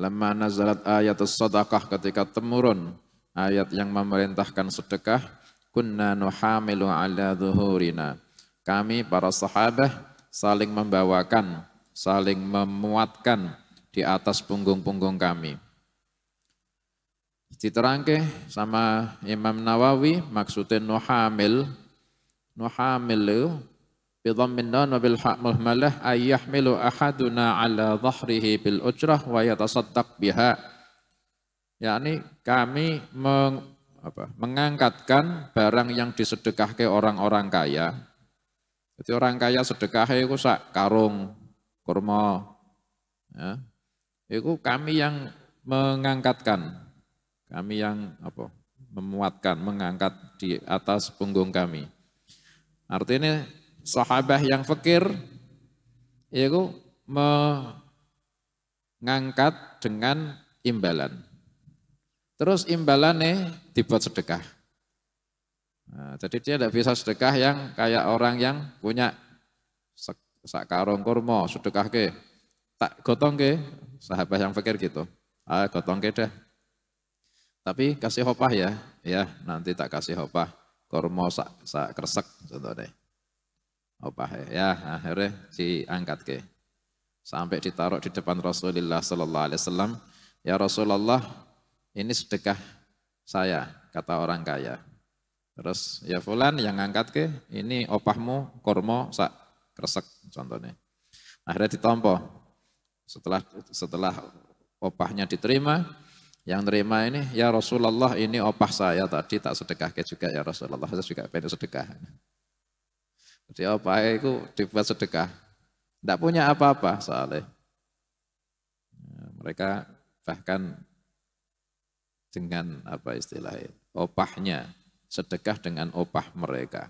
Lamma nazalat ayatus sadaqah, ketika temurun ayat yang memerintahkan sedekah, kunna nuhamilu ala zuhurina. Kami para sahabat saling membawakan, saling memuatkan di atas punggung-punggung kami. Diterangke sama Imam Nawawi, maksudnya nuhamil bidhammin nun wa bil ha muhmalah ay yahmilu ahaduna ala dhahrihi bil ujrah wa yatasaddaq biha. Yakni kami mengangkatkan barang yang disedekahke orang-orang kaya. Jadi orang kaya sedekahnya itu sak karung kurma. Ya. Itu kami yang mengangkatkan. Kami yang memuatkan, mengangkat di atas punggung kami. Artinya sahabat yang fakir itu mengangkat dengan imbalan. Terus imbalannya dibuat sedekah. Nah, jadi dia tidak bisa sedekah yang kayak orang yang punya sak karung kurma, sedekah ke, tak gotong ke, sahabat yang fakir gitu. Gotong ke dah. Tapi kasih hopah ya nanti tak kasih hopah kurma sak kresek contohnya. Hopah ya akhirnya diangkat ke, sampai ditaruh di depan Rasulullah Sallallahu Alaihi Wasallam. Ya Rasulullah, ini sedekah saya, kata orang kaya. Terus ya fulan yang angkat ke, ini opahmu kurma sak kresek contohnya. Akhirnya ditompo. Setelah opahnya diterima, yang terima ini, ya Rasulullah ini opah saya tadi tak sedekah ke juga ya Rasulullah, saya juga pengen sedekah. Jadi opah itu dibuat sedekah. Tidak punya apa-apa soalnya. Mereka bahkan dengan apa istilahnya, opahnya, sedekah dengan opah mereka.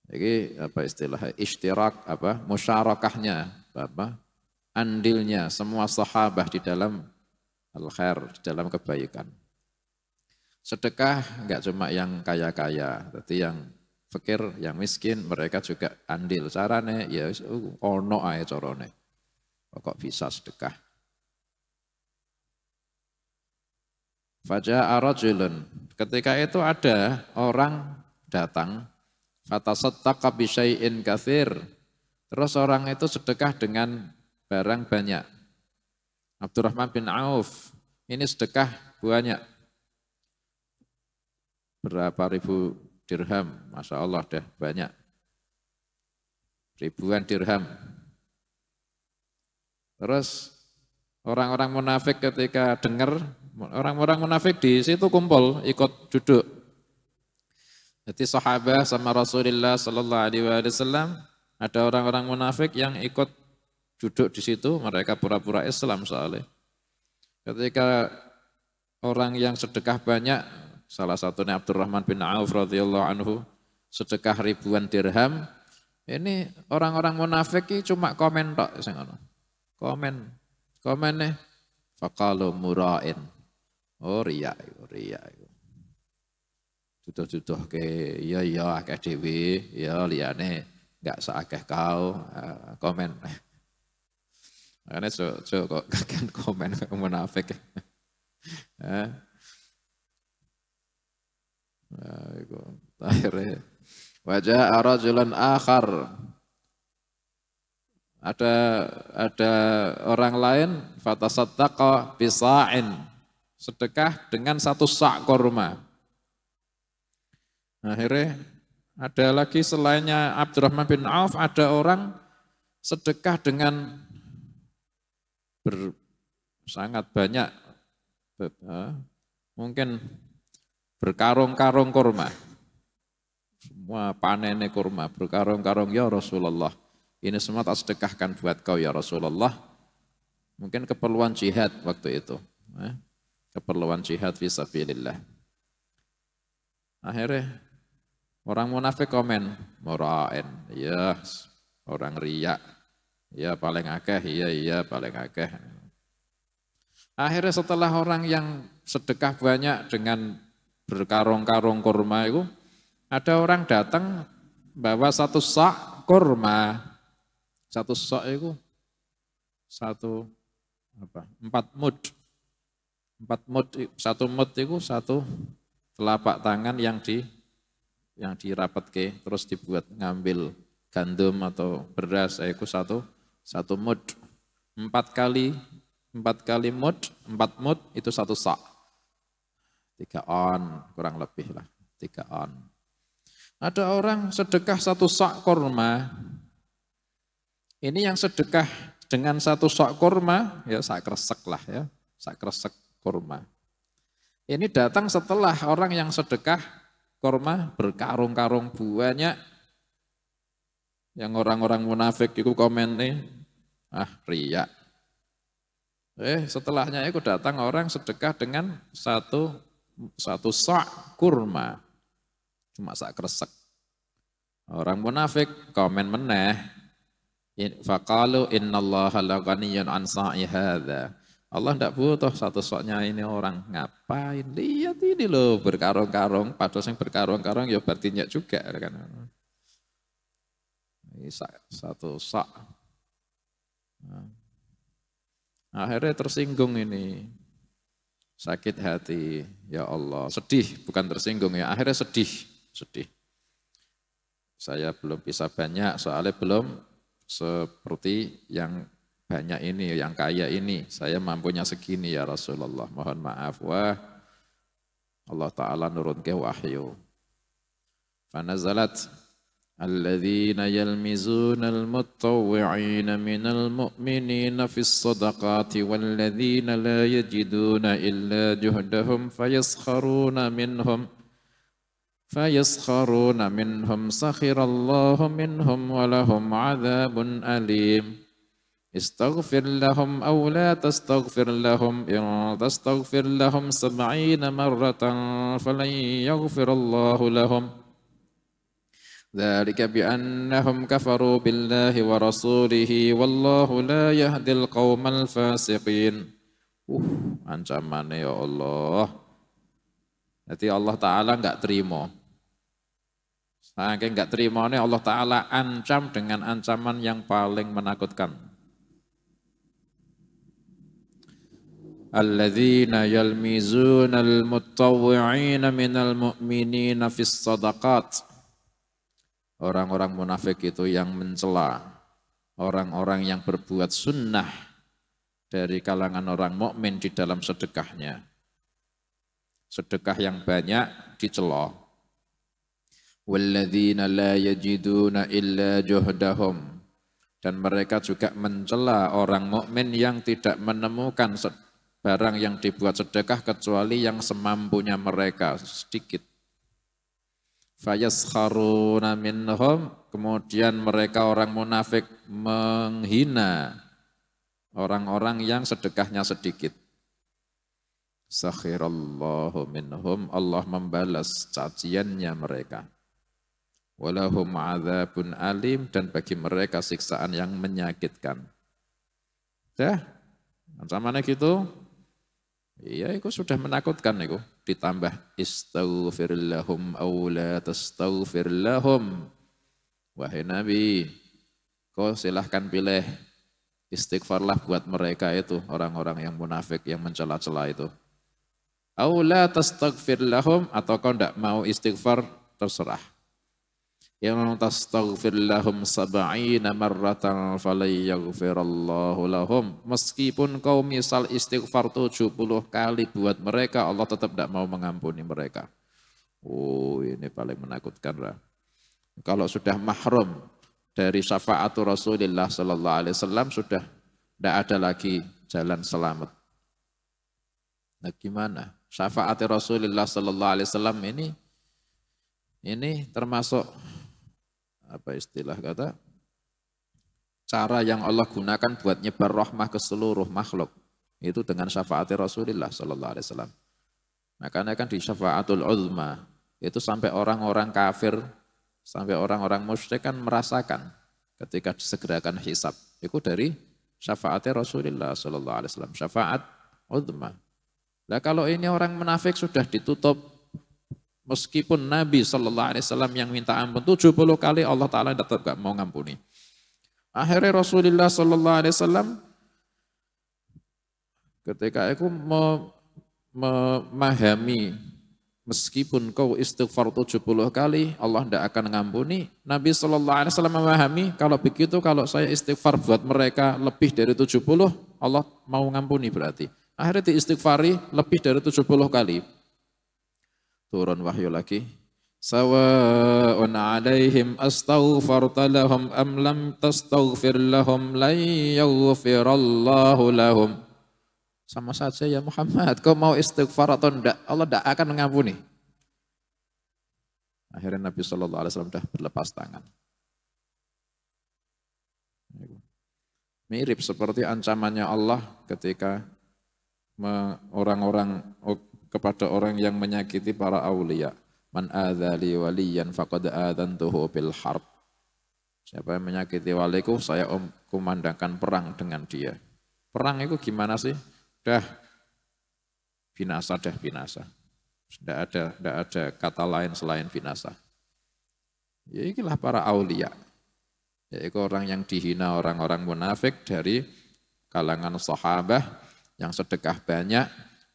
Jadi apa istilahnya, ishtirak, musyarakahnya, andilnya semua sahabat di dalam al-khair, di dalam kebaikan. Sedekah enggak cuma yang kaya-kaya, tapi yang fakir, yang miskin, mereka juga andil. Carane ya ono ae carane. Kok bisa sedekah. Faja'a rajulun, ketika itu ada orang datang, fatasaddaqa bi syai'in katsir. Terus orang itu sedekah dengan barang banyak. Abdurrahman bin Auf, ini sedekah banyak. Berapa ribu dirham, Masya Allah dah banyak. Ribuan dirham. Terus orang-orang munafik ketika dengar, orang-orang munafik di situ kumpul, ikut duduk. Jadi sahabat sama Rasulullah Sallallahu Alaihi Wasallam, ada orang-orang munafik yang ikut duduk di situ, mereka pura-pura Islam soalnya. Ketika orang yang sedekah banyak, salah satunya Abdurrahman bin Auf radhiyallahu anhu, sedekah ribuan dirham, ini orang-orang munafik ini cuma komen tok, komen nih, faqalu mura'in, oh riya. Tuduh ke, ya akeh dewi, ya liyane nggak seakeh kau, komen. Karena kok kakek komen munafik. Akhirnya wajah rajulan akhar. Ada orang lain fatasaddaqa bisa'in, sedekah dengan satu sak kurma. Akhirnya ada lagi selainnya Abdurrahman bin Auf, ada orang sedekah dengan sangat banyak, mungkin berkarung-karung kurma. Semua panennya kurma, berkarung-karung, ya Rasulullah. Ini semua tak sedekahkan buat kau ya Rasulullah. Mungkin keperluan jihad waktu itu. Keperluan jihad fisabilillah. Akhirnya orang munafik komen, mura'in, ya orang riya, ya paling akeh, iya paling akeh. Akhirnya setelah orang yang sedekah banyak dengan berkarung-karung kurma itu, ada orang datang bawa satu sak kurma. Satu sak itu satu apa? 4 mud. 4 mud, 1 mud itu 1 telapak tangan yang dirapatke terus dibuat ngambil gandum atau beras, itu 1 mud. 4 kali mud, 4 mud itu 1 sak. 3 on kurang lebih lah, 3 on. Ada orang sedekah 1 sak kurma. Ini yang sedekah dengan 1 sak kurma, ya sak kresek lah ya, sak kresek kurma. Ini datang setelah orang yang sedekah kurma berkarung-karung banyak. Yang orang-orang munafik itu komen nih, riya. Setelahnya itu datang orang sedekah dengan satu sak kurma. Cuma sak kresek. Orang munafik komen meneh. Faqalu innallaha laghaniyyun an sa'i hadza. Allah tidak butuh 1 saknya ini orang. Ngapain? Lihat ini loh berkarung-karung. Padahal yang berkarung-karung ya berarti nyak juga kan. Ini 1 sak. Akhirnya tersinggung ini. Sakit hati, ya Allah, sedih, bukan tersinggung ya, akhirnya sedih. Saya belum bisa banyak, soalnya belum seperti yang banyak ini, yang kaya ini. Saya mampunya segini ya Rasulullah, mohon maaf. Wah, Allah Ta'ala nurun ke wahyu. Fanazalat الذين يلمزون المتطوعين من المؤمنين في الصدقات والذين لا يجدون إلا جهدهم فيسخرون منهم سخر الله منهم ولهم عذاب أليم استغفر لهم أو لا تستغفر لهم إن تستغفر لهم 70 مرة فلن يغفر الله لهم ذلك بأنهم كفروا بالله ورسوله والله لا يهدي القوم الفاسقين. Ancamannya ya Allah. Jadi Allah Ta'ala enggak terima. Saking enggak terima ini Allah Ta'ala ancam dengan ancaman yang paling menakutkan. Alladzina yalmizuna al-mutawwi'ina minal mu'minina fis sadaqat. Orang-orang munafik itu yang mencela orang-orang yang berbuat sunnah dari kalangan orang mukmin di dalam sedekahnya. Sedekah yang banyak dicela. Walladzina la yajiduna illa juhdahum. Dan mereka juga mencela orang mukmin yang tidak menemukan barang yang dibuat sedekah kecuali yang semampunya mereka sedikit. Fayaskharuna minhum, kemudian mereka orang munafik menghina orang-orang yang sedekahnya sedikit. Sakhirallahu minhum, Allah membalas caciannya mereka. Walahum adzabun alim, dan bagi mereka siksaan yang menyakitkan. Ancamannya gitu. Iya, itu sudah menakutkan itu. Ditambah istaghfir lahum aw la tastaghfir lahum. Wahai Nabi, kau silahkan pilih istighfarlah buat mereka itu, orang-orang yang munafik yang mencela-cela itu. Aw la tastaghfir lahum, atau kau tidak mau istighfar, terserah. Yang tastaghfir lahum 70 marratan falayyaghfirallahu lahum. Meskipun kau misal istighfar 70 kali buat mereka, Allah tetap tidak mau mengampuni mereka. Oh, ini paling menakutkan lah. Kalau sudah mahrum dari syafaatul Rasulullah sallallahu alaihi wasallam, sudah tidak ada lagi jalan selamat. Nah, gimana? Syafaatul Rasulullah sallallahu alaihi wasallam ini termasuk apa istilah kata, cara yang Allah gunakan buat nyebar rahmah ke seluruh makhluk itu dengan syafaat Rasulullah sallallahu alaihi wasallam. Makanya kan di syafaatul uzma itu sampai orang-orang kafir, sampai orang-orang musyrik kan merasakan ketika disegerakan hisab. Itu dari syafaat Rasulullah sallallahu alaihi wasallam, syafaat uzma. Nah, kalau ini orang munafik sudah ditutup. Meskipun Nabi sallallahu alaihi wasallam yang minta ampun 70 kali, Allah Ta'ala tetap gak mau ngampuni. Akhirnya Rasulullah sallallahu alaihi wasallam Ketika aku memahami meskipun kau istighfar 70 kali, Allah tidak akan ngampuni. Nabi SAW memahami, kalau begitu kalau saya istighfar buat mereka lebih dari 70, Allah mau ngampuni berarti. Akhirnya diistighfari lebih dari 70 kali. Turun wahyu lagi. Sawa'un 'alaihim astaghfarta lahum am lam tastaghfir lahum lan yaghfirallahu lahum. Sama saja ya Muhammad, kau mau istighfar atau enggak, Allah enggak akan mengampuni. Akhirnya Nabi SAW sudah berlepas tangan. Mirip seperti ancamannya Allah ketika orang-orang kepada orang yang menyakiti para aulia. Man adzali waliyan faqad adzantuhu bil harb. Siapa yang menyakiti waliku, saya kumandangkan perang dengan dia. Perang itu gimana sih? Dah binasa, dah binasa. Tidak ada kata lain selain binasa. Ya inilah para aulia. Yaitu orang yang dihina orang-orang munafik dari kalangan sahabah yang sedekah banyak,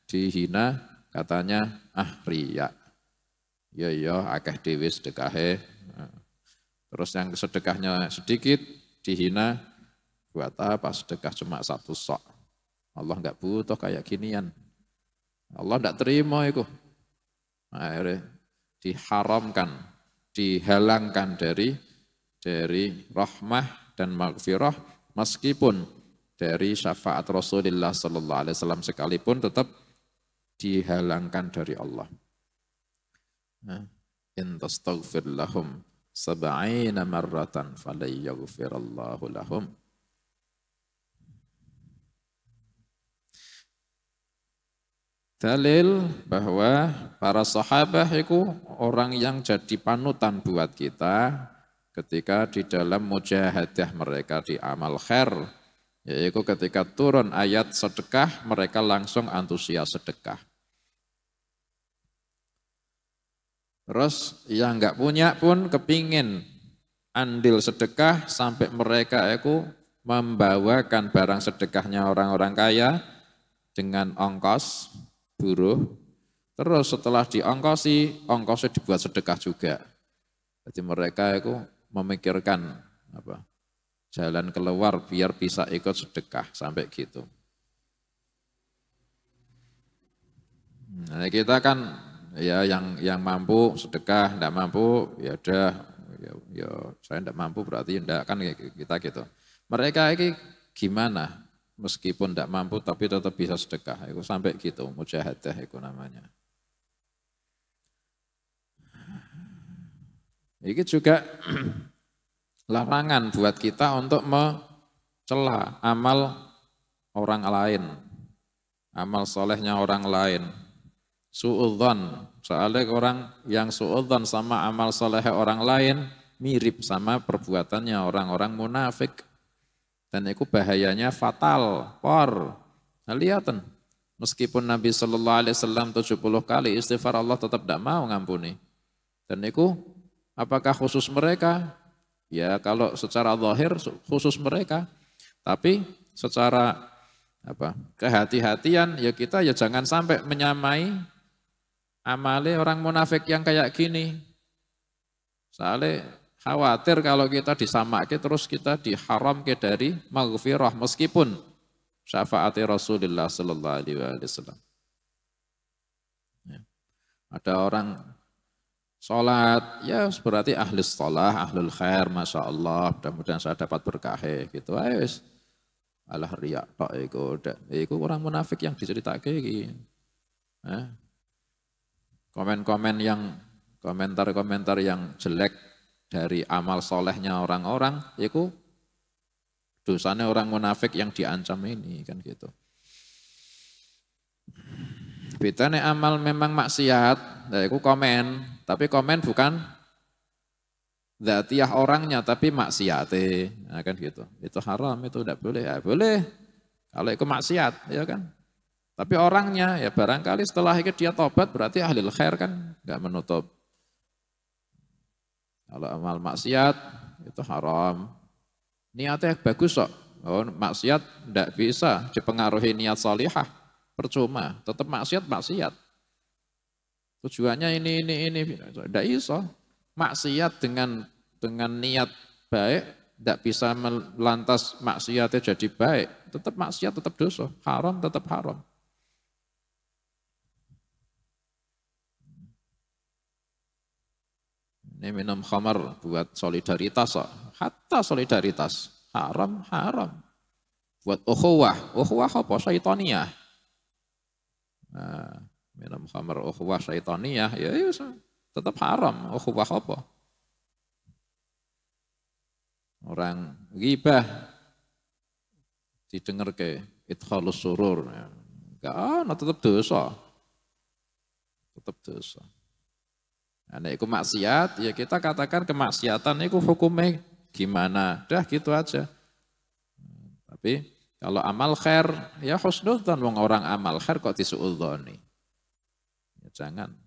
dihina katanya riya. Ya akeh dewi sedekahe. Terus yang sedekahnya sedikit dihina, buat apa sedekah cuma 1 sok. Allah enggak butuh kayak ginian. Allah enggak terima itu. Akhirnya diharamkan, dihalangkan dari rahmah dan maghfirah, meskipun dari syafaat Rasulullah sallallahu alaihi wasallam sekalipun tetap dihalangkan dari Allah. In tastaghfir lahum 70 marratan falay yaghfirallahu lahum. Dalil bahwa para sahabat itu orang yang jadi panutan buat kita ketika di dalam mujahadah mereka di amal khair, yaitu ketika turun ayat sedekah mereka langsung antusias sedekah. Terus yang enggak punya pun kepingin andil sedekah sampai mereka itu membawakan barang sedekahnya orang-orang kaya dengan ongkos buruh. Terus setelah diongkosi, ongkosnya dibuat sedekah juga. Jadi mereka itu memikirkan jalan keluar biar bisa ikut sedekah sampai gitu. Nah, kita kan ya yang mampu sedekah, enggak mampu ya udah ya saya enggak mampu berarti enggak, kan kita gitu. Mereka ini gimana? Meskipun enggak mampu tapi tetap bisa sedekah, itu sampai gitu, mujahadah itu namanya. Ini juga larangan buat kita untuk mencela amal orang lain, amal solehnya orang lain. Su'udzon, soalnya orang yang su'udzon sama amal soleh orang lain mirip sama perbuatannya orang-orang munafik. Dan itu bahayanya fatal, Nah, lihatin, meskipun Nabi SAW 70 kali istighfar, Allah tetap tidak mau ngampuni. Dan itu apakah khusus mereka? Ya kalau secara zahir khusus mereka, tapi secara kehati-hatian ya kita ya jangan sampai menyamai amale orang munafik yang kayak gini. Soalnya khawatir kalau kita disamake terus kita diharamke dari maghfirah meskipun syafaati Rasulullah sallallahu alaihi wasallam. Ya. Ada orang sholat, ya berarti ahli sholah, ahlul khair, masya Allah, mudah-mudahan saya dapat berkah gitu. Ayo, alah riak tok iku orang munafik yang diceritake iki. Komentar-komentar yang jelek dari amal solehnya orang-orang, itu dosanya orang munafik yang diancam ini kan gitu. Bedanya amal memang maksiat, itu komen, tapi komen bukan dzatiyah orangnya, tapi maksiate, nah, kan gitu. Itu haram, itu tidak boleh, ya boleh. Kalau itu maksiat, ya kan. Tapi orangnya, ya barangkali setelah itu dia tobat, berarti ahli khair kan, nggak menutup. Kalau amal maksiat itu haram. Niatnya bagus kok. Oh, maksiat tidak bisa dipengaruhi niat salihah. percuma, tetap maksiat. Tujuannya ini. Tidak iso. Maksiat dengan niat baik, tidak bisa melantas maksiatnya jadi baik. Tetap maksiat, tetap dosa. Haram, tetap haram. Ini minum khamar buat solidaritas. Hatta solidaritas. Haram. Buat ukhuwah apa? Syaitaniyah. Nah, minum khamar ukhuwah syaitaniyah, ya tetap haram. Ukhuwah apa? Orang ghibah didengar ke idkhalus surur. Enggak, tetap dosa. Tetap dosa. Nah, itu maksiat, ya kita katakan kemaksiatan itu hukumnya gimana. Dah gitu aja. Tapi kalau amal khair, ya husnudzon, wong orang amal khair kok disuudzoni. Ya jangan.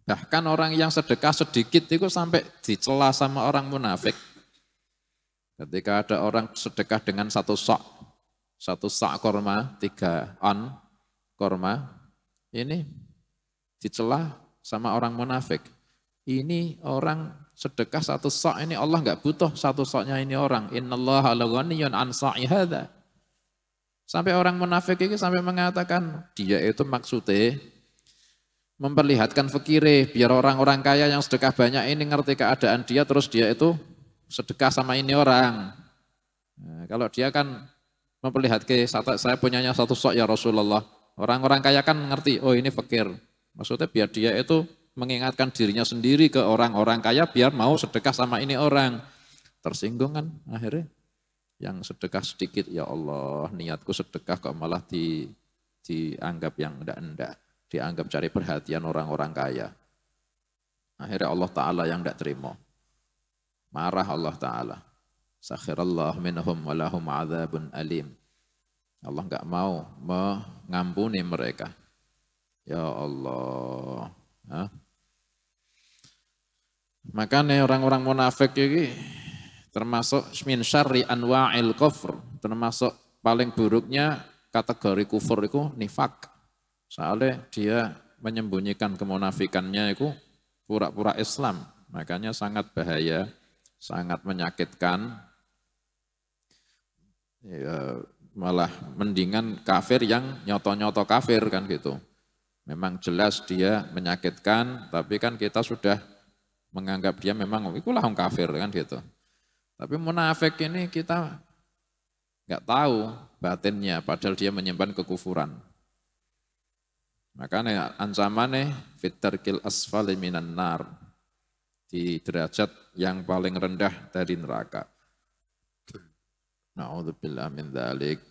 Bahkan orang yang sedekah sedikit itu sampai dicela sama orang munafik. Ketika ada orang sedekah dengan satu sak korma, 3 on korma, ini dicela sama orang munafik. Ini orang sedekah 1 sak, ini Allah enggak butuh 1 saknya ini orang. Innallaha laghaniyun an sa'i hadza. Sampai orang munafik ini sampai mengatakan dia itu maksudnya memperlihatkan fakire, biar orang-orang kaya yang sedekah banyak ini ngerti keadaan dia, terus dia itu sedekah sama ini orang. Nah, kalau dia kan memperlihatkan, saya punyanya 1 sak ya Rasulullah. Orang-orang kaya kan ngerti, oh ini fakir. Maksudnya biar dia itu mengingatkan dirinya sendiri ke orang-orang kaya, biar mau sedekah sama ini orang. Tersinggung kan akhirnya. Yang sedekah sedikit, ya Allah niatku sedekah kok malah dianggap yang enggak. Dianggap cari perhatian orang-orang kaya. Akhirnya Allah Ta'ala yang tidak terima. Marah Allah Ta'ala. Sakhirallah minhum walahum azabun alim. Allah enggak mau mengampuni mereka. Ya Allah. Makanya orang-orang munafik ini termasuk min syarri anwa'il kufr. Termasuk paling buruknya kategori kufur itu nifak. Soalnya dia menyembunyikan kemunafikannya itu pura-pura Islam. Makanya sangat bahaya, sangat menyakitkan. Ya, malah mendingan kafir yang nyoto-nyoto kafir kan gitu. Memang jelas dia menyakitkan, tapi kan kita sudah menganggap dia memang itulah orang kafir kan gitu. Tapi munafik ini kita nggak tahu batinnya, padahal dia menyimpan kekufuran. Makanya ancamannya fitarkil asfali minan nar, di derajat yang paling rendah dari neraka. Na'udzubillah min dzalik.